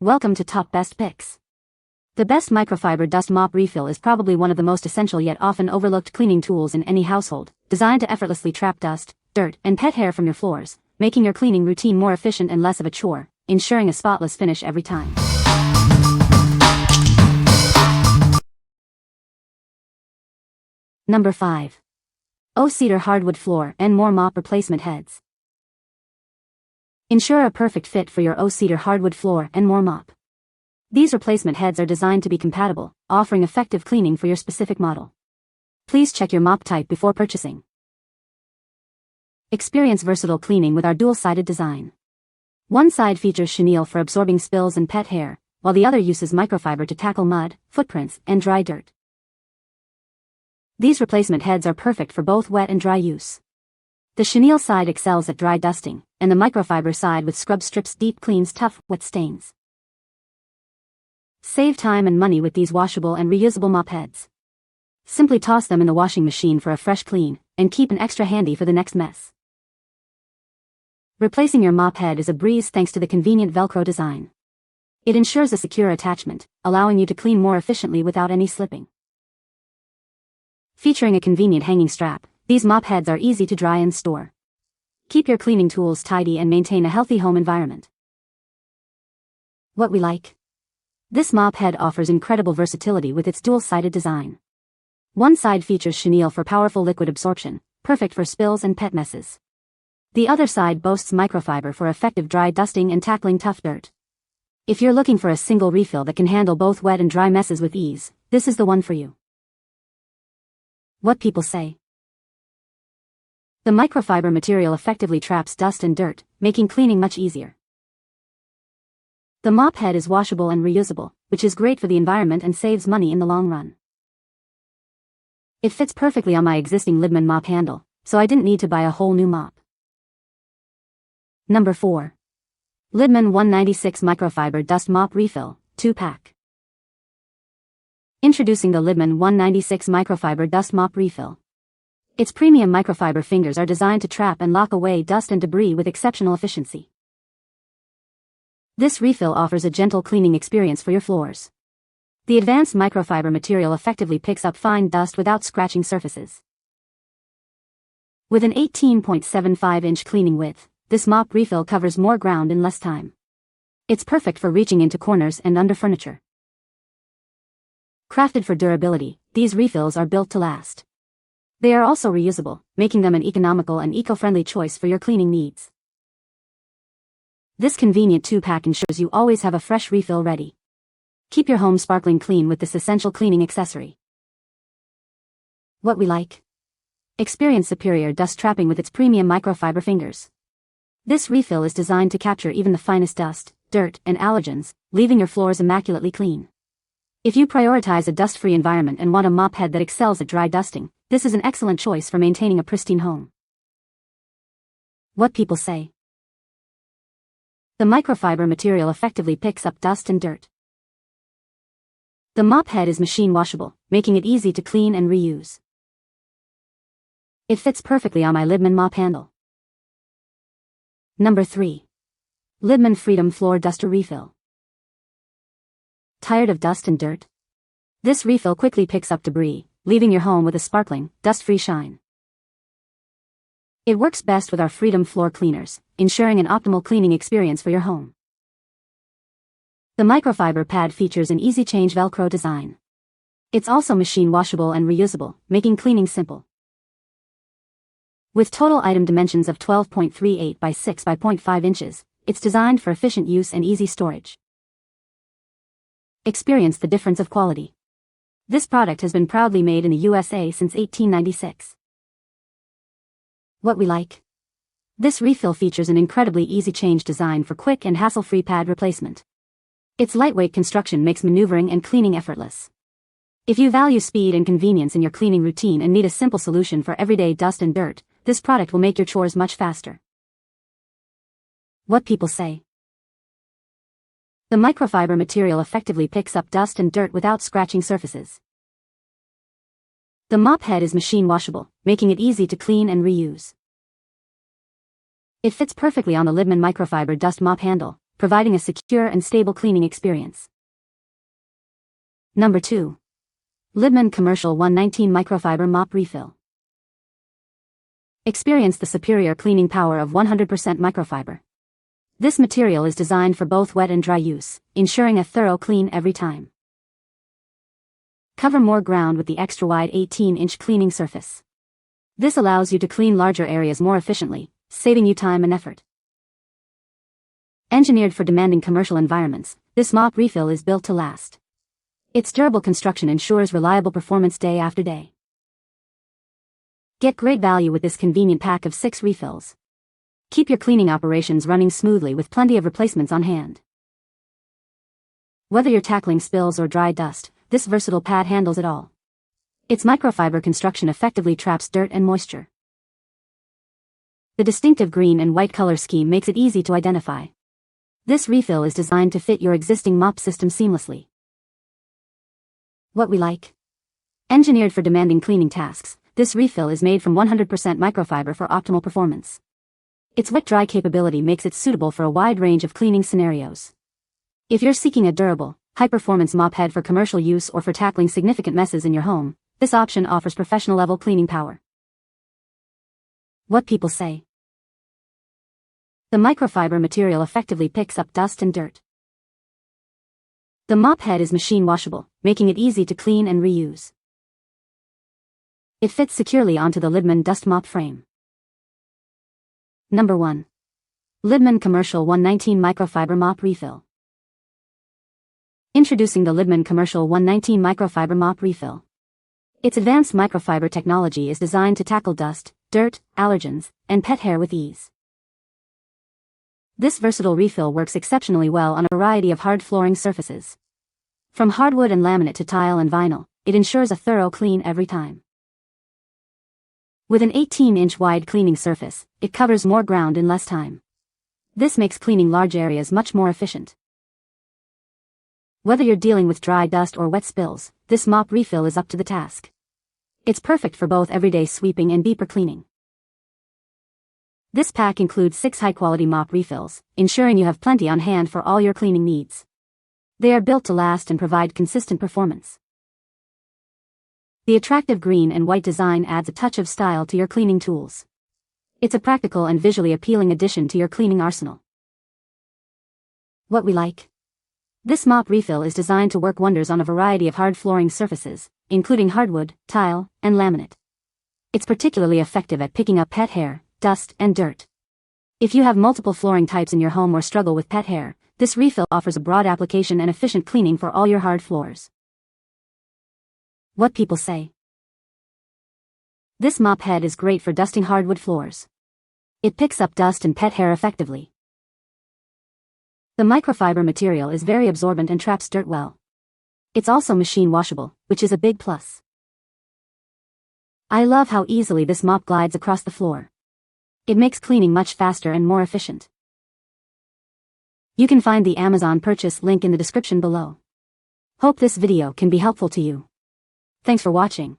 Welcome to Top Best Picks. The best microfiber dust mop refill is probably one of the most essential yet often overlooked cleaning tools in any household, designed to effortlessly trap dust, dirt, and pet hair from your floors, making your cleaning routine more efficient and less of a chore, ensuring a spotless finish every time. Number 5. O-Cedar Hardwood Floor and More Mop Replacement Heads. Ensure a perfect fit for your O-Cedar Hardwood Floor and More Mop. These replacement heads are designed to be compatible, offering effective cleaning for your specific model. Please check your mop type before purchasing. Experience versatile cleaning with our dual-sided design. One side features chenille for absorbing spills and pet hair, while the other uses microfiber to tackle mud, footprints, and dry dirt. These replacement heads are perfect for both wet and dry use. The chenille side excels at dry dusting, and the microfiber side with scrub strips deep cleans tough, wet stains. Save time and money with these washable and reusable mop heads. Simply toss them in the washing machine for a fresh clean, and keep an extra handy for the next mess. Replacing your mop head is a breeze thanks to the convenient Velcro design. It ensures a secure attachment, allowing you to clean more efficiently without any slipping. Featuring a convenient hanging strap, these mop heads are easy to dry and store. Keep your cleaning tools tidy and maintain a healthy home environment. What we like. This mop head offers incredible versatility with its dual-sided design. One side features chenille for powerful liquid absorption, perfect for spills and pet messes. The other side boasts microfiber for effective dry dusting and tackling tough dirt. If you're looking for a single refill that can handle both wet and dry messes with ease, this is the one for you. What people say. The microfiber material effectively traps dust and dirt, making cleaning much easier. The mop head is washable and reusable, which is great for the environment and saves money in the long run. It fits perfectly on my existing Libman mop handle, so I didn't need to buy a whole new mop. Number 4. Libman 196 Microfiber Dust Mop Refill, 2-pack. Introducing the Libman 196 Microfiber Dust Mop Refill. Its premium microfiber fingers are designed to trap and lock away dust and debris with exceptional efficiency. This refill offers a gentle cleaning experience for your floors. The advanced microfiber material effectively picks up fine dust without scratching surfaces. With an 18.75-inch cleaning width, this mop refill covers more ground in less time. It's perfect for reaching into corners and under furniture. Crafted for durability, these refills are built to last. They are also reusable, making them an economical and eco-friendly choice for your cleaning needs. This convenient 2-pack ensures you always have a fresh refill ready. Keep your home sparkling clean with this essential cleaning accessory. What we like. Experience superior dust trapping with its premium microfiber fingers. This refill is designed to capture even the finest dust, dirt, and allergens, leaving your floors immaculately clean. If you prioritize a dust-free environment and want a mop head that excels at dry dusting, this is an excellent choice for maintaining a pristine home. What people say. The microfiber material effectively picks up dust and dirt. The mop head is machine washable, making it easy to clean and reuse. It fits perfectly on my Libman mop handle. Number 3. Libman Freedom Floor Duster Refill. Tired of dust and dirt? This refill quickly picks up debris, leaving your home with a sparkling, dust-free shine. It works best with our Freedom Floor Cleaners, ensuring an optimal cleaning experience for your home. The microfiber pad features an easy-change Velcro design. It's also machine washable and reusable, making cleaning simple. With total item dimensions of 12.38 by 6 by 0.5 inches, it's designed for efficient use and easy storage. Experience the difference of quality. This product has been proudly made in the USA since 1896. What we like. This refill features an incredibly easy-change design for quick and hassle-free pad replacement. Its lightweight construction makes maneuvering and cleaning effortless. If you value speed and convenience in your cleaning routine and need a simple solution for everyday dust and dirt, this product will make your chores much faster. What people say. The microfiber material effectively picks up dust and dirt without scratching surfaces. The mop head is machine washable, making it easy to clean and reuse. It fits perfectly on the Libman Microfiber Dust Mop handle, providing a secure and stable cleaning experience. Number 2. Libman Commercial 119 Microfiber Mop Refill. Experience the superior cleaning power of 100% microfiber. This material is designed for both wet and dry use, ensuring a thorough clean every time. Cover more ground with the extra-wide 18-inch cleaning surface. This allows you to clean larger areas more efficiently, saving you time and effort. Engineered for demanding commercial environments, this mop refill is built to last. Its durable construction ensures reliable performance day after day. Get great value with this convenient pack of 6 refills. Keep your cleaning operations running smoothly with plenty of replacements on hand. Whether you're tackling spills or dry dust, this versatile pad handles it all. Its microfiber construction effectively traps dirt and moisture. The distinctive green and white color scheme makes it easy to identify. This refill is designed to fit your existing mop system seamlessly. What we like. Engineered for demanding cleaning tasks, this refill is made from 100% microfiber for optimal performance. Its wet-dry capability makes it suitable for a wide range of cleaning scenarios. If you're seeking a durable, high-performance mop head for commercial use or for tackling significant messes in your home, this option offers professional-level cleaning power. What people say. The microfiber material effectively picks up dust and dirt. The mop head is machine washable, making it easy to clean and reuse. It fits securely onto the Libman Dust Mop frame. Number 1. Libman Commercial 119 Microfiber Mop Refill. Introducing the Libman Commercial 119 Microfiber Mop Refill. Its advanced microfiber technology is designed to tackle dust, dirt, allergens, and pet hair with ease. This versatile refill works exceptionally well on a variety of hard flooring surfaces. From hardwood and laminate to tile and vinyl, it ensures a thorough clean every time. With an 18-inch wide cleaning surface, it covers more ground in less time. This makes cleaning large areas much more efficient. Whether you're dealing with dry dust or wet spills, this mop refill is up to the task. It's perfect for both everyday sweeping and deeper cleaning. This pack includes 6 high-quality mop refills, ensuring you have plenty on hand for all your cleaning needs. They are built to last and provide consistent performance. The attractive green and white design adds a touch of style to your cleaning tools. It's a practical and visually appealing addition to your cleaning arsenal. What we like. This mop refill is designed to work wonders on a variety of hard flooring surfaces, including hardwood, tile, and laminate. It's particularly effective at picking up pet hair, dust, and dirt. If you have multiple flooring types in your home or struggle with pet hair, this refill offers a broad application and efficient cleaning for all your hard floors. What people say. This mop head is great for dusting hardwood floors. It picks up dust and pet hair effectively. The microfiber material is very absorbent and traps dirt well. It's also machine washable, which is a big plus. I love how easily this mop glides across the floor. It makes cleaning much faster and more efficient. You can find the Amazon purchase link in the description below. Hope this video can be helpful to you. Thanks for watching.